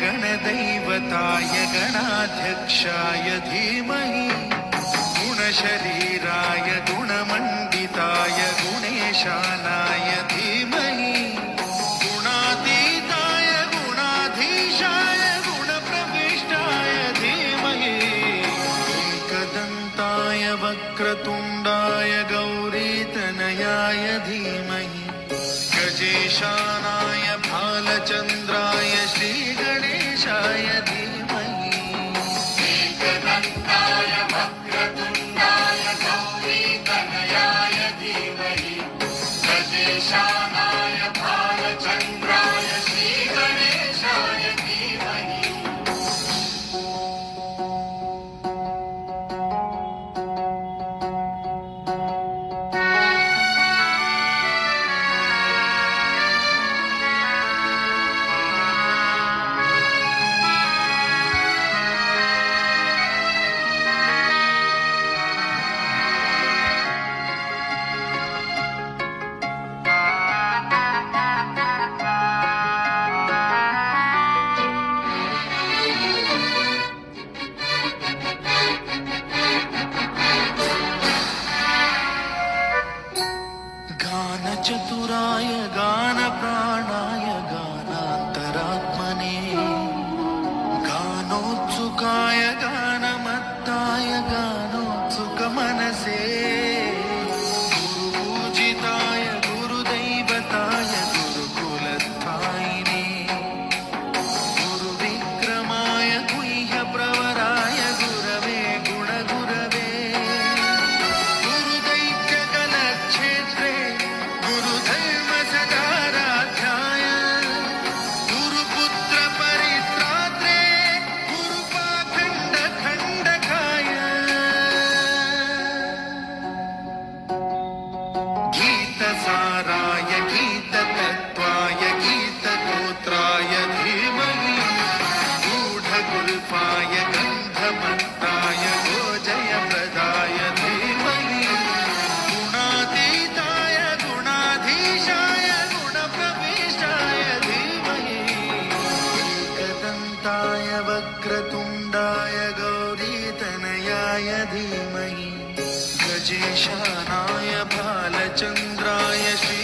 गणदैवताय गणाध्यक्षाय धीमहि गुणशरीराय गुणमण्डिताय गुणेशानाय धीमहि गुणातीताय गुणाधीशाय गुणप्रविष्टाय धीमहि एकदन्ताय वक्रतुण्डाय गौरीतनयाय धीमहि गजेशानाय भालचन्द्राय श्रीगणेशाय धीमहि एकदन्ताय वक्रतुण्डाय गौरीतनयाय धीमहि गजेशानाय भालचन्द्राय श्रीगणेशाय धीमहि गानचतुराय गानप्राणाय गानान्तरात्मने गानोत्सुकाय गानमत्ताय गानोत्सुकमनसे गुरुपूजिताय गुरुदैवताय गुरुकुलस्थायिने गुरुविक्रमाय गुह्यप्रवराय गुरवे गुणगुरवे गुरुदैत्यकलक्षेत्रे गुरुधर्मसदाराध्याय गुरुपुत्रपरित्रात्रे गुरुपाखण्डखण्डकाय गीतसाराय गीततत्त्वाय गीतगोत्राय धीमहि गूढगुल्फाय गन्धमत्ताय गोजयप्रदाय धीमहि गुणातीताय गुणाधीशाय गुणप्रविष्टाय धीमहि एकदन्ताय वक्रतुण्डाय गौरीतनयाय धीमहि गजेशानाय भालचन्द्राय श्री